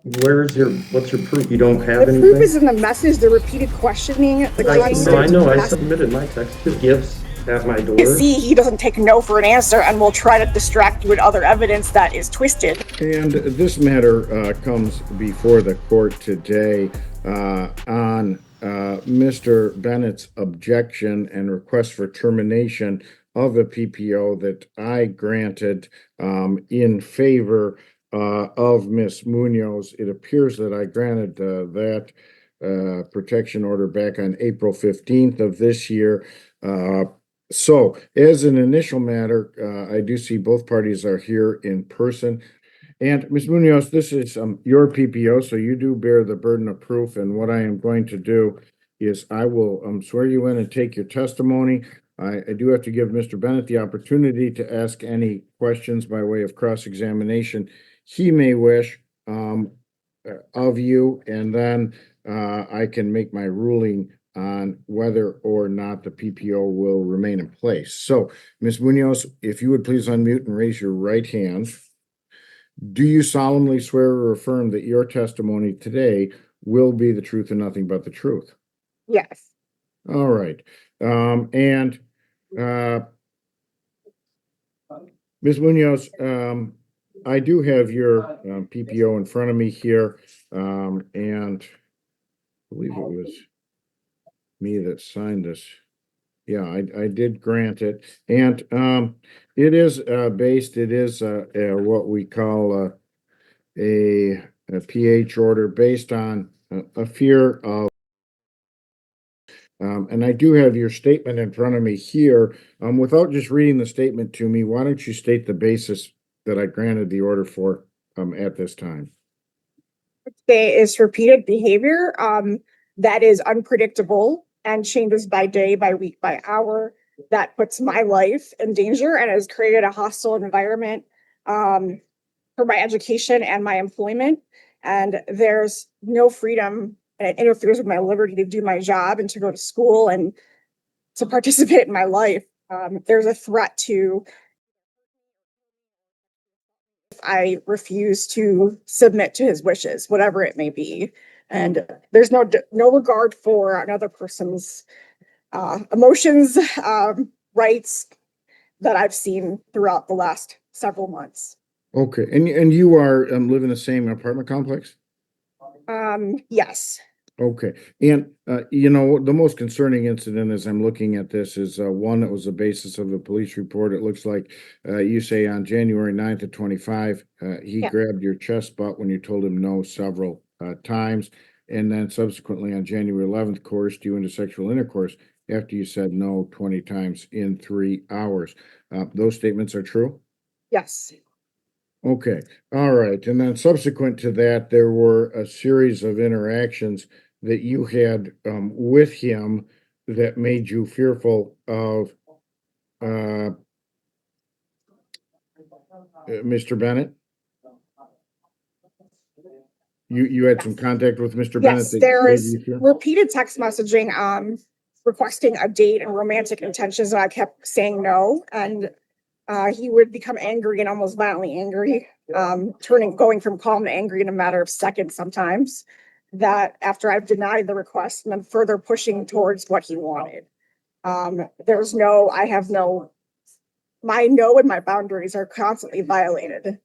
what's your proof? You don't have The anything? proof is in the message, the repeated questioning, the I know, I submitted my text to Gibbs at my door. You see, he doesn't take no for an answer and will try to distract you with other evidence that is twisted. And this matter comes before the court today on Mr. Bennett's objection and request for termination of a PPO that I granted in favor of Ms. Munoz. It appears that I granted that protection order back on April 15th of this year. So as an initial matter, I do see both parties are here in person. And Ms. Munoz, this is your PPO, so you do bear the burden of proof. And what I am going to do is I will swear you in and take your testimony. I do have to give Mr. Bennett the opportunity to ask any questions by way of cross-examination he may wish of you, and then I can make my ruling on whether or not the PPO will remain in place. So, Ms. Munoz, if you would please unmute and raise your right hand. Do you solemnly swear or affirm that your testimony today will be the truth and nothing but the truth? Yes. All right. Ms. Munoz, I do have your PPO in front of me here, and I believe it was me that signed this. Yeah, I did grant it, and it is what we call a PH order based on a fear of. And I do have your statement in front of me here. Without just reading the statement to me, why don't you state the basis that I granted the order for at this time? There is repeated behavior that is unpredictable and changes by day, by week, by hour. That puts my life in danger and has created a hostile environment for my education and my employment. And there's no freedom, and it interferes with my liberty to do my job and to go to school and to participate in my life. There's a threat to if I refuse to submit to his wishes, whatever it may be. And there's no regard for another person's emotions, rights that I've seen throughout the last several months. Okay, and you are live in the same apartment complex? Yes. Okay, and you know, the most concerning incident as I'm looking at this is one that was the basis of the police report. It looks like you say on January 9th of 25, he Yeah. grabbed your chest butt when you told him no several times, and then subsequently on January 11th coerced you into sexual intercourse after you said no 20 times in 3 hours. Those statements are true? Yes. Okay, all right. And then subsequent to that, there were a series of interactions that you had with him that made you fearful of Mr. Bennett? You had some contact with Mr. Bennett? Yes, that there made is you fear? repeated text messaging requesting a date and romantic intentions, and I kept saying no. And he would become angry and almost violently angry, going from calm to angry in a matter of seconds sometimes. That after I've denied the request and then further pushing towards what he wanted. My no and my boundaries are constantly violated.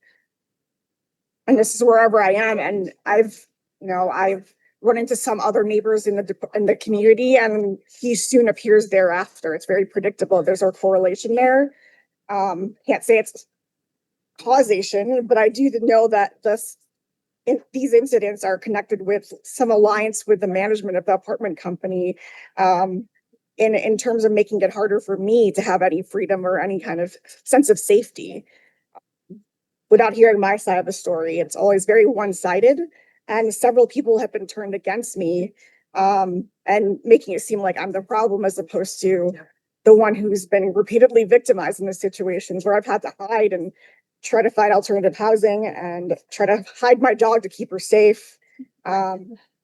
And this is wherever I am. And I've run into some other neighbors in the community, and he soon appears thereafter. It's very predictable. There's a correlation there. Can't say it's causation, but I do know that these incidents are connected with some alliance with the management of the apartment company, in terms of making it harder for me to have any freedom or any kind of sense of safety. Without hearing my side of the story, it's always very one-sided, and several people have been turned against me, and making it seem like I'm the problem as opposed to the one who's been repeatedly victimized in the situations where I've had to hide and try to find alternative housing and try to hide my dog to keep her safe.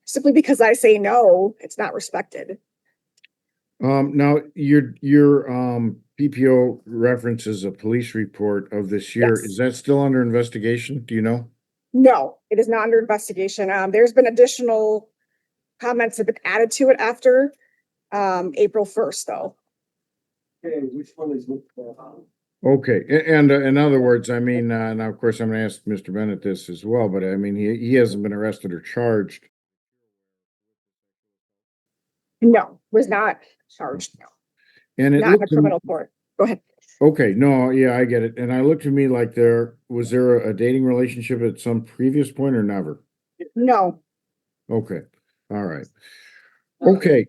Simply because I say no, it's not respected. Now your PPO references a police report of this year. Yes. Is that still under investigation? Do you know? No, it is not under investigation. There's been additional comments that have been added to it after April 1st, though. Okay, which one is? Okay, and in other words, I mean, now of course I'm gonna ask Mr. Bennett this as well, but I mean, he hasn't been arrested or charged. No, was not charged. No, And it not in a looked to criminal court. Go ahead. okay, no, yeah, I get it. And I looked to me like was there a dating relationship at some previous point or never? No. Okay, all right. Okay,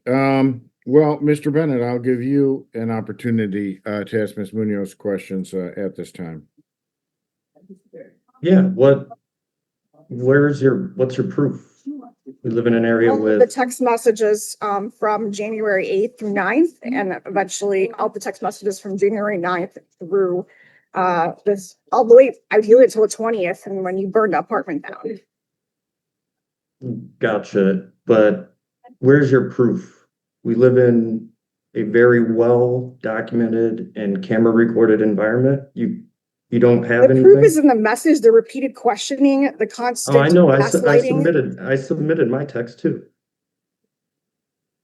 well, Mr. Bennett, I'll give you an opportunity to ask Ms. Munoz questions at this time. Yeah, what's your proof? We live in an area All of the with, text messages from January 8th through 9th, and eventually all the text messages from January 9th through this all the way ideally until the 20th, and when you burned the apartment down. gotcha, but where's your proof? We live in a very well documented and camera recorded environment. You don't have The proof is anything? in the message, the repeated questioning, the Oh, constant I know, I gaslighting, submitted my text too.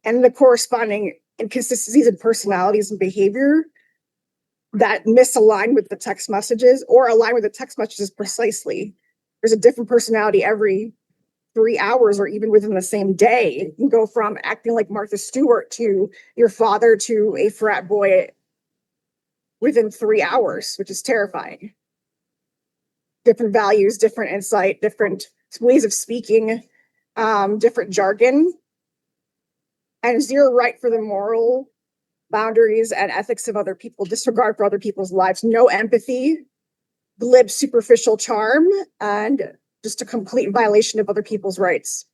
and the corresponding inconsistencies in personalities and behavior that misalign with the text messages or align with the text messages precisely. There's a different personality every 3 hours or even within the same day. You can go from acting like Martha Stewart to your father to a frat boy within 3 hours, which is terrifying. Different values, different insight, different ways of speaking, different jargon, and zero right for the moral boundaries and ethics of other people, disregard for other people's lives, no empathy, glib, superficial charm, and just a complete violation of other people's rights.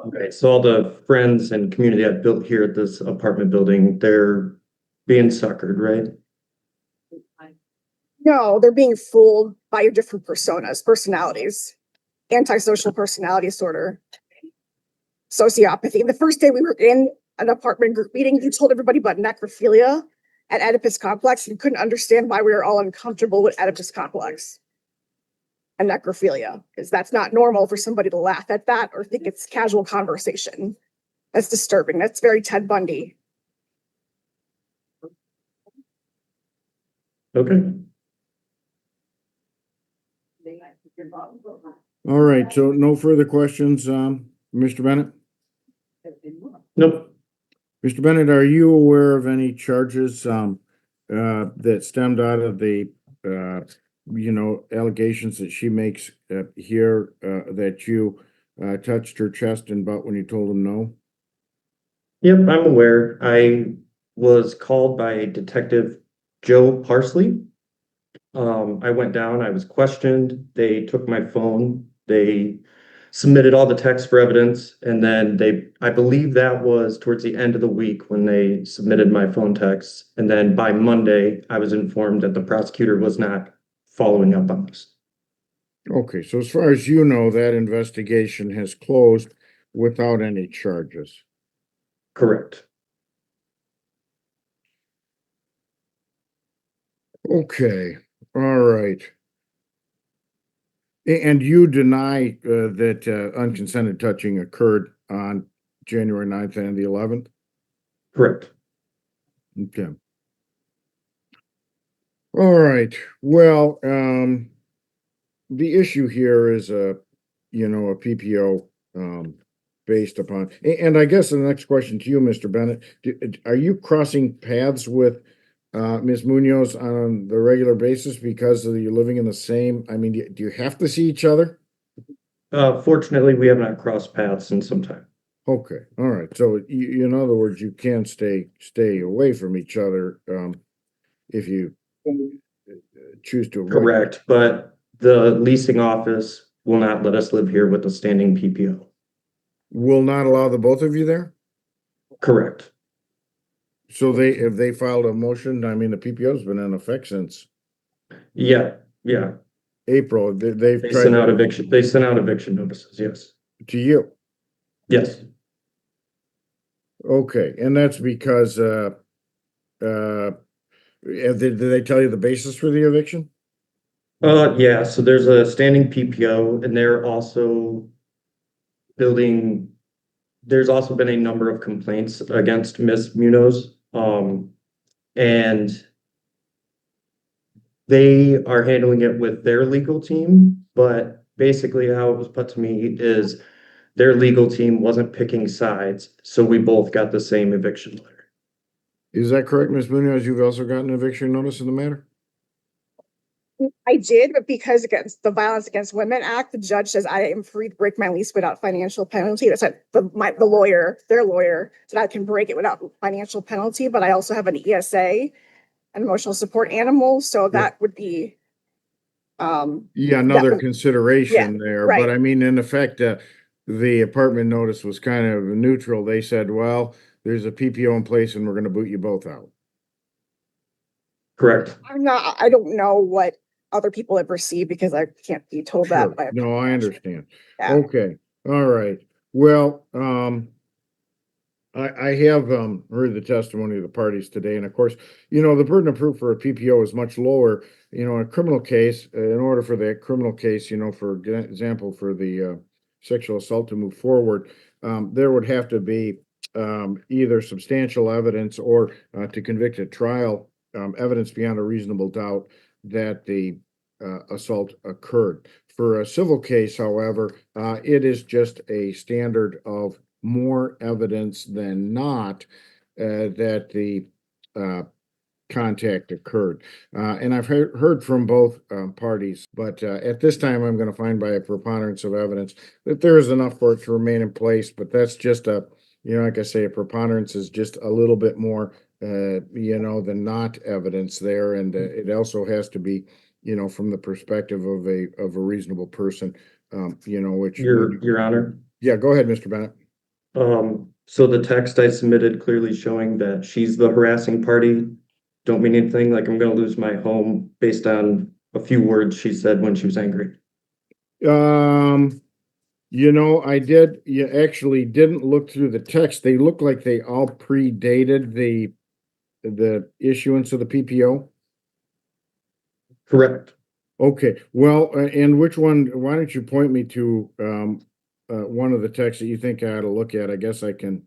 Okay, so all the friends and community I've built here at this apartment building, they're being suckered, right? No, they're being fooled by your different personas, personalities, antisocial personality disorder, sociopathy. The first day we were in an apartment group meeting, you told everybody about necrophilia and Oedipus complex. You couldn't understand why we were all uncomfortable with Oedipus complex and necrophilia, because that's not normal for somebody to laugh at that or think it's casual conversation. That's disturbing. That's very Ted Bundy. Okay. All right, so no further questions, Mr. Bennett? Nope. Mr. Bennett, are you aware of any charges, that stemmed out of the, allegations that she makes, here, that you, touched her chest and butt when you told him no? Yep, I'm aware. I was called by Detective Joe Parsley. I went down, I was questioned, they took my phone, they submitted all the text for evidence, and then I believe that was towards the end of the week when they submitted my phone texts. And then by Monday, I was informed that the prosecutor was not following up on this. Okay, so as far as you know, that investigation has closed without any charges. Correct. Okay, all right. And you deny that unconsented touching occurred on January 9th and the 11th? Correct. Okay. All right. Well, the issue here is a PPO based upon, and I guess the next question to you, Mr. Bennett, are you crossing paths with Ms. Munoz on the regular basis because of you living in the same, I mean, do you have to see each other? Fortunately, we have not crossed paths in some time. Okay, all right. So in other words, you can stay away from each other if you choose to avoid. Correct, but the leasing office will not let us live here with a standing PPO. Will not allow the both of you there? Correct. So if they filed a motion, I mean, the PPO's been in effect since Yeah, April. They've they tried sent out eviction notices, yes. to you. Yes. Okay, and that's because did they tell you the basis for the eviction? Yeah, so there's a standing PPO and they're also building, there's also been a number of complaints against Miss Munoz. And they are handling it with their legal team, but basically how it was put to me is their legal team wasn't picking sides, so we both got the same eviction letter. Is that correct, Ms. Munoz? You've also gotten an eviction notice in the matter? I did, but because against the Violence Against Women Act, the judge says I am free to break my lease without financial penalty. That's what the lawyer, their lawyer, said I can break it without financial penalty, but I also have an ESA, an emotional support animal, so that would be Yeah, that another would, consideration there, right. but I mean, in effect, the apartment notice was kind of neutral. They said, well, there's a PPO in place and we're gonna boot you both out. Correct. I don't know what other people have received because I can't be told Sure. that by a No, I manager. understand. Yeah. Okay, all right. Well, I have heard the testimony of the parties today, and of course, the burden of proof for a PPO is much lower. In a criminal case, in order for that criminal case, for example, for the sexual assault to move forward, there would have to be either substantial evidence or to convict at trial, evidence beyond a reasonable doubt that the assault occurred. For a civil case, however, it is just a standard of more evidence than not that the uh, contact occurred. And I've heard from both parties, but at this time, I'm going to find by a preponderance of evidence that there is enough for it to remain in place. But that's just like I say, a preponderance is just a little bit more, than not evidence there. And it also has to be, from the perspective of a reasonable person, which Your Honor. yeah, go ahead, Mr. Bennett. So the text I submitted clearly showing that she's the harassing party. Don't mean anything like I'm gonna lose my home based on a few words she said when she was angry. I did, you actually didn't look through the text. They look like they all predated the issuance of the PPO. Correct. Okay, well, and which one, why don't you point me to one of the texts that you think I ought to look at? I guess I can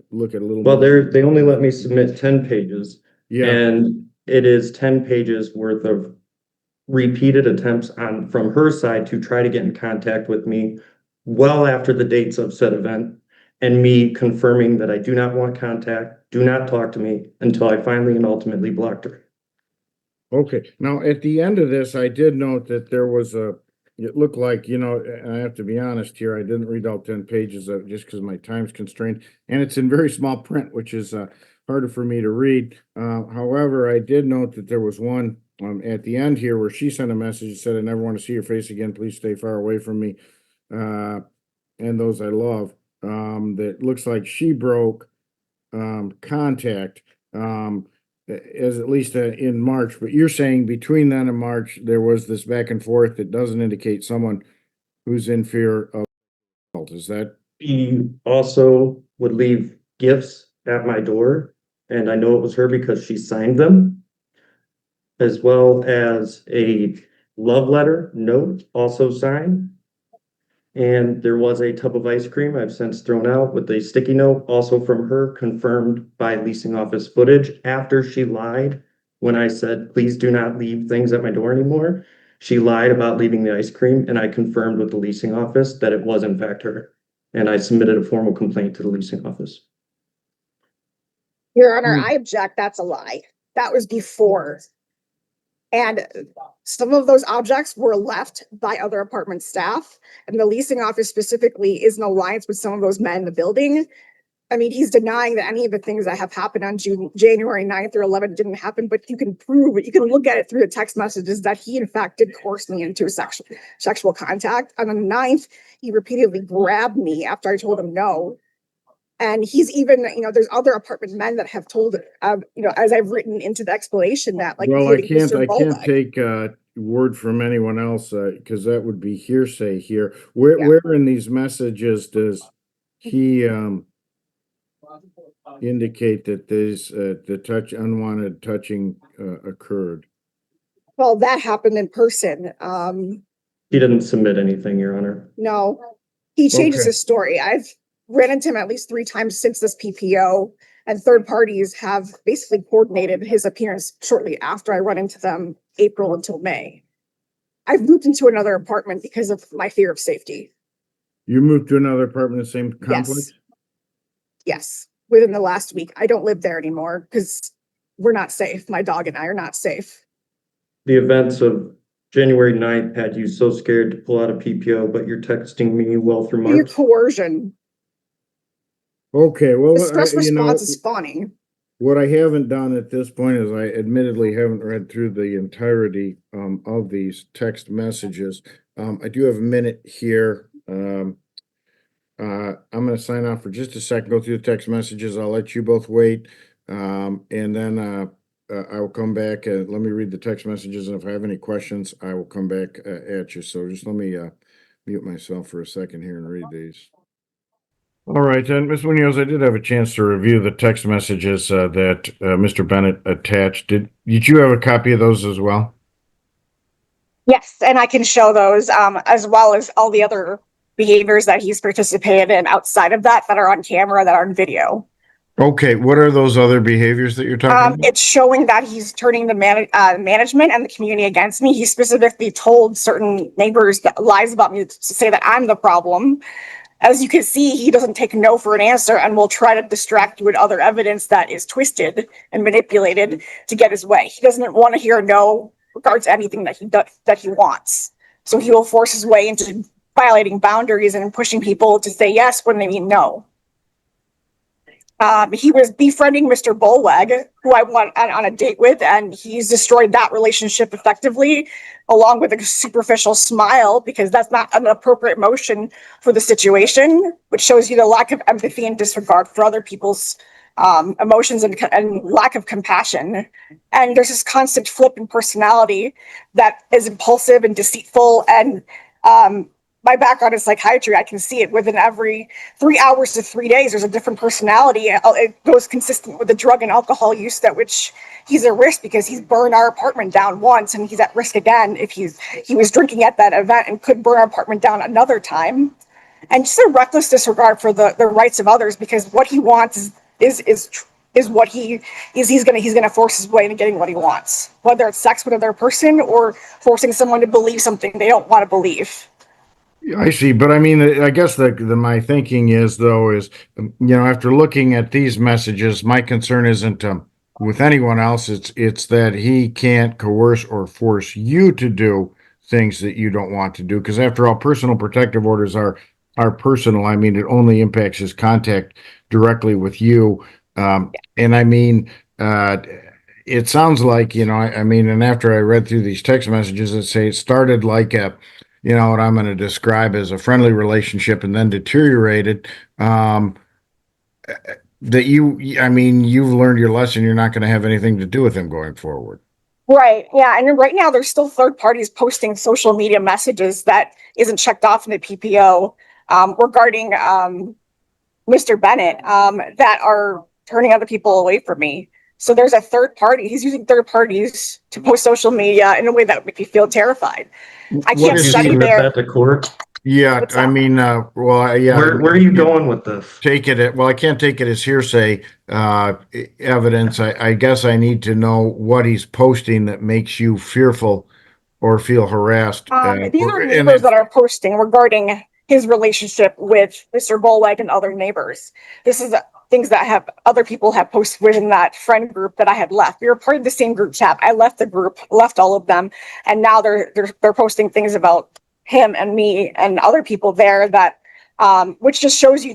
look at a little Well, more. they only let me submit 10 pages, Yeah, and it is 10 pages worth of repeated attempts from her side to try to get in contact with me well after the dates of said event, and me confirming that I do not want contact, do not talk to me until I finally and ultimately blocked her. okay. Now, at the end of this, I did note that there was it looked like, and I have to be honest here, I didn't read all 10 pages of just because my time's constrained, and it's in very small print, which is harder for me to read. However, I did note that there was one at the end here where she sent a message that said, I never want to see your face again. Please stay far away from me. And those I love. That looks like she broke contact. As at least in March, but you're saying between then and March, there was this back and forth that doesn't indicate someone who's in fear of assault. Is that? She also would leave gifts at my door, and I know it was her because she signed them, as well as a love letter note also signed. And there was a tub of ice cream I've since thrown out with a sticky note, also from her, confirmed by leasing office footage after she lied when I said, please do not leave things at my door anymore. She lied about leaving the ice cream, and I confirmed with the leasing office that it was in fact her. And I submitted a formal complaint to the leasing office. Your Honor, I object. That's a lie. That was before. And some of those objects were left by other apartment staff. And the leasing office specifically is in alliance with some of those men in the building. I mean, he's denying that any of the things that have happened on January 9th or 11th didn't happen, but you can prove it. You can look at it through the text messages that he, in fact, did coerce me into sexual contact. On the 9th, he repeatedly grabbed me after I told him no. And he's even, there's other apartment men that have told, as I've written into the explanation that, like, Well, I can't Mr. take word from anyone else because that would be hearsay here. Where in these messages does he indicate that there's the unwanted touching occurred? Well, that happened in person. He didn't submit anything, Your Honor. No, he changes Okay. his story. I've ran into him at least 3 times since this PPO, and third parties have basically coordinated his appearance shortly after I run into them, April until May. I've moved into another apartment because of my fear of safety. You moved to another apartment in the same complex? Yes, within the last week. I don't live there anymore because we're not safe. My dog and I are not safe. The events of January 9th had you so scared to pull out a PPO, but you're texting me well through Your March. coercion. Okay, well, The stress you know, response is spawning. what I haven't done at this point is I admittedly haven't read through the entirety of these text messages. I do have a minute here. I'm going to sign off for just a second, go through the text messages. I'll let you both wait. And then I will come back and let me read the text messages. And if I have any questions, I will come back at you. So just let me mute myself for a second here and read these. All right, then, Ms. Munoz, I did have a chance to review the text messages that Mr. Bennett attached. Did you have a copy of those as well? Yes, and I can show those as well as all the other behaviors that he's participated in outside of that are on camera, that are on video. Okay, what are those other behaviors that you're talking about? It's showing that he's turning the management and the community against me. He specifically told certain neighbors that lies about me to say that I'm the problem. As you can see, he doesn't take no for an answer and will try to distract you with other evidence that is twisted and manipulated to get his way. He doesn't want to hear no regards to anything that he wants. So he will force his way into violating boundaries and pushing people to say yes when they mean no. He was befriending Mr. Bullweg, who I went on a date with, and he's destroyed that relationship effectively, along with a superficial smile, because that's not an appropriate emotion for the situation, which shows you the lack of empathy and disregard for other people's emotions and lack of compassion. And there's this constant flip in personality that is impulsive and deceitful. And my background is psychiatry. I can see it within every 3 hours to 3 days. There's a different personality. It goes consistent with the drug and alcohol use, that which he's at risk because he's burned our apartment down once, and he's at risk again if he was drinking at that event and could burn our apartment down another time. And just a reckless disregard for the rights of others, because what he wants is what he's gonna force his way into getting what he wants, whether it's sex with another person or forcing someone to believe something they don't want to believe. I see, but I mean, I guess my thinking is, though, is, after looking at these messages, my concern isn't with anyone else. It's that he can't coerce or force you to do things that you don't want to do. Because after all, personal protective orders are personal. I mean, it only impacts his contact directly with you. And I mean, it sounds like, I mean, and after I read through these text messages that say it started like what I'm going to describe as a friendly relationship and then deteriorated, that you've learned your lesson. You're not going to have anything to do with him going forward. Right. Yeah. And right now there's still third parties posting social media messages that isn't checked off in the PPO regarding Mr. Bennett that are turning other people away from me. So there's a third party. He's using third parties to post social media in a way that would make me feel terrified. I can't study there. That to court? Yeah, I mean, well, yeah. Where are you going with this? I can't take it as hearsay evidence. I guess I need to know what he's posting that makes you fearful or feel harassed. These are neighbors that are posting regarding his relationship with Mr. Bullweg and other neighbors. This is things that other people have posted within that friend group that I had left. We were part of the same group chat. I left the group, left all of them, and now they're posting things about him and me and other people there that which just shows you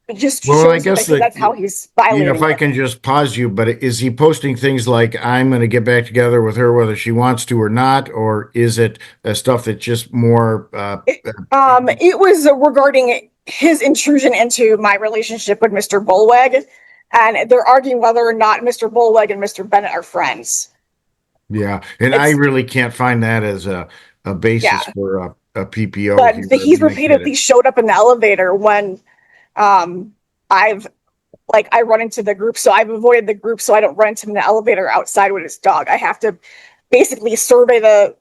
I guess that's how he's violating if I can just pause you, but is he posting things like, I'm going to get back together with her whether she wants to or not, or is it stuff that's just more it was regarding his intrusion into my relationship with Mr. Bullweg, and they're arguing whether or not Mr. Bullweg and Mr. Bennett are friends. Yeah, and I really can't find that as a basis for a PPO. But he's repeatedly showed up in the elevator when I run into the group, so I've avoided the group so I don't run into him in the elevator outside with his dog. I have to basically survey the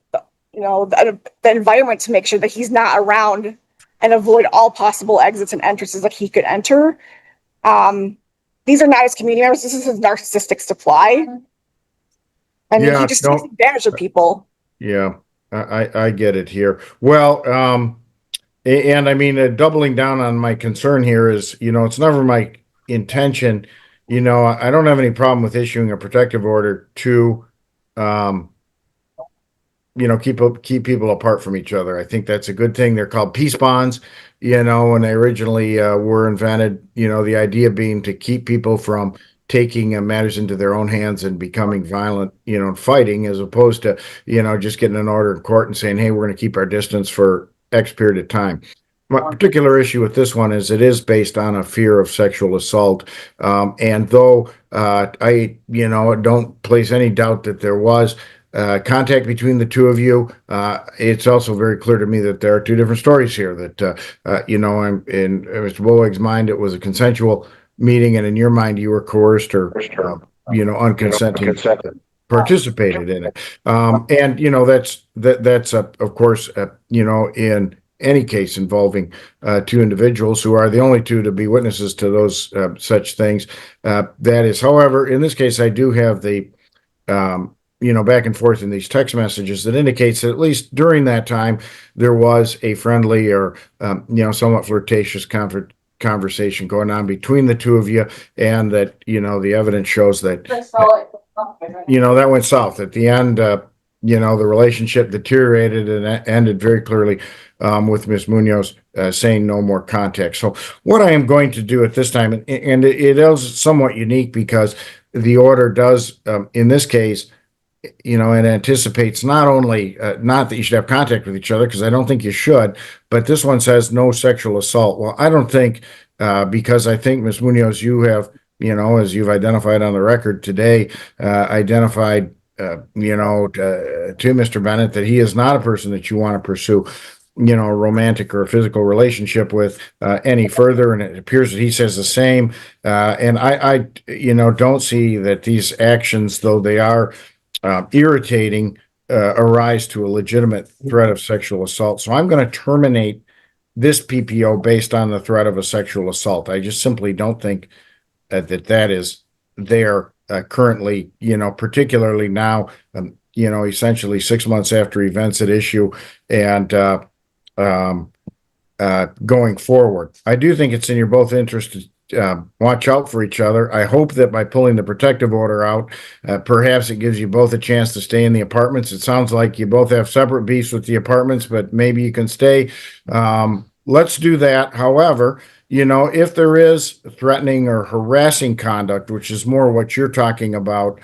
environment to make sure that he's not around and avoid all possible exits and entrances that he could enter. These are not his community members. This is his narcissistic supply. I mean, he just takes advantage of people. Yeah, I get it here. Well, and I mean, doubling down on my concern here is, it's never my intention. I don't have any problem with issuing a protective order to, keep people apart from each other. I think that's a good thing. They're called peace bonds, when they originally were invented, the idea being to keep people from taking matters into their own hands and becoming violent, and fighting, as opposed to, just getting an order in court and saying, hey, we're going to keep our distance for X period of time. My particular issue with this one is it is based on a fear of sexual assault. And though I, don't place any doubt that there was contact between the two of you, it's also very clear to me that there are two different stories here. That, I'm in Mr. Boeg's mind, it was a consensual meeting, and in your mind, you were coerced or, unconsenting participated in it. That's of course, in any case involving two individuals who are the only two to be witnesses to those such things. That is, however, in this case, I do have the, back and forth in these text messages that indicates that at least during that time, there was a friendly or, somewhat flirtatious conversation going on between the two of you, and that, the evidence shows that, that went south. At the end, the relationship deteriorated and ended very clearly with Ms. Munoz saying no more contact. So what I am going to do at this time, and it is somewhat unique because the order does, in this case, it anticipates not only not that you should have contact with each other, because I don't think you should, but this one says no sexual assault. Well, I don't think, because I think, Ms. Munoz, you have, as you've identified on the record today, identified, to Mr. Bennett, that he is not a person that you want to pursue, a romantic or a physical relationship with any further. And it appears that he says the same. And I don't see that these actions, though they are irritating, arise to a legitimate threat of sexual assault. So I'm going to terminate this PPO based on the threat of a sexual assault. I just simply don't think that is there currently, particularly now, essentially 6 months after events at issue, and going forward. I do think it's in your both interest to watch out for each other. I hope that by pulling the protective order out, perhaps it gives you both a chance to stay in the apartments. It sounds like you both have separate beefs with the apartments, but maybe you can stay. Let's do that. However, if there is threatening or harassing conduct, which is more what you're talking about,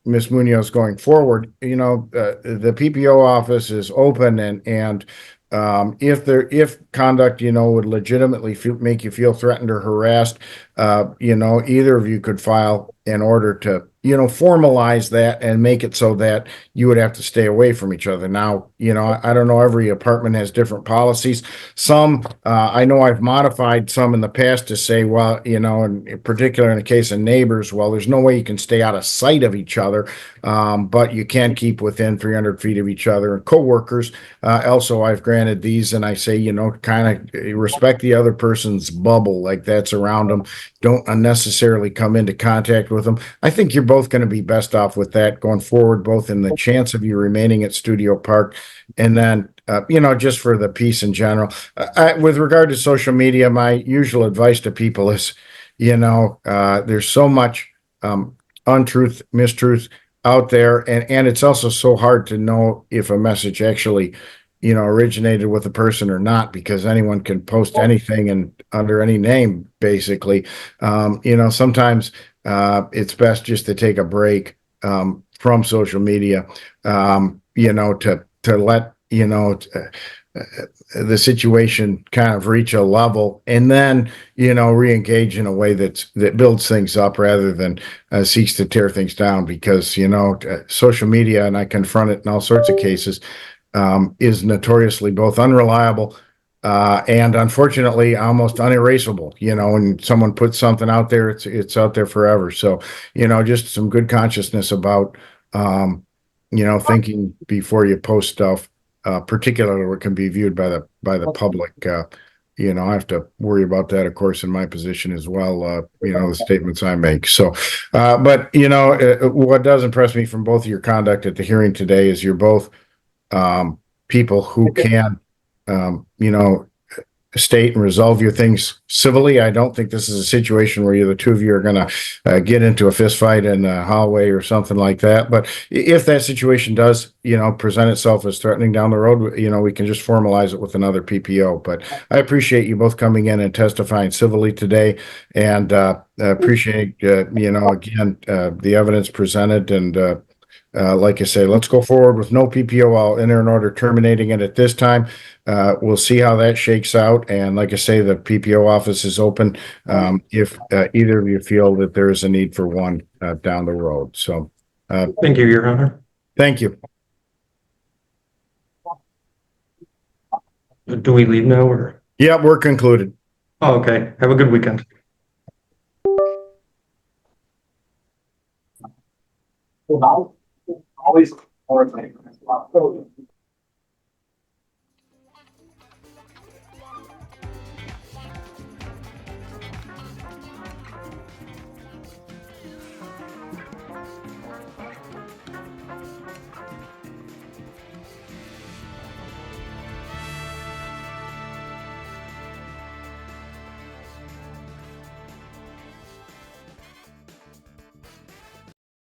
Ms. Munoz, going forward, the PPO office is open, and if conduct, would legitimately make you feel threatened or harassed, either of you could file an order to, formalize that and make it so that you would have to stay away from each other. Now, I don't know, every apartment has different policies. Some, I know I've modified some in the past to say, well, in particular in the case of neighbors, well, there's no way you can stay out of sight of each other, but you can keep within 300 feet of each other. And coworkers, also, I've granted these, and I say, kind of respect the other person's bubble, like that's around them. Don't unnecessarily come into contact with them. I think you're both going to be best off with that going forward, both in the chance of you remaining at Studio Park, and then, just for the peace in general. With regard to social media, my usual advice to people is, there's so much untruth, mistruth out there, and it's also so hard to know if a message actually originated with a person or not, because anyone can post anything and under any name, basically. Sometimes it's best just to take a break from social media, to let the situation kind of reach a level, and then re-engage in a way that builds things up rather than seeks to tear things down. Because social media, and I confront it in all sorts of cases, is notoriously both unreliable and unfortunately almost unerasable. When someone puts something out there, it's out there forever. So just some good consciousness about thinking before you post stuff, particularly what can be viewed by the public. I have to worry about that, of course, in my position as well. The statements I make. So, but what does impress me from both of your conduct at the hearing today is you're both people who can, state and resolve your things civilly. I don't think this is a situation where the two of you are going to get into a fist fight in the hallway or something like that. But if that situation does, present itself as threatening down the road, we can just formalize it with another PPO. But I appreciate you both coming in and testifying civilly today, and appreciate, again, the evidence presented. And like I say, let's go forward with no PPO. I'll enter an order terminating it at this time. We'll see how that shakes out. And like I say, the PPO office is open if either of you feel that there is a need for one down the road. So Thank you, Your Honor. thank you. Do we leave now or? Yeah, we're concluded. Oh, okay. Have a good weekend. Always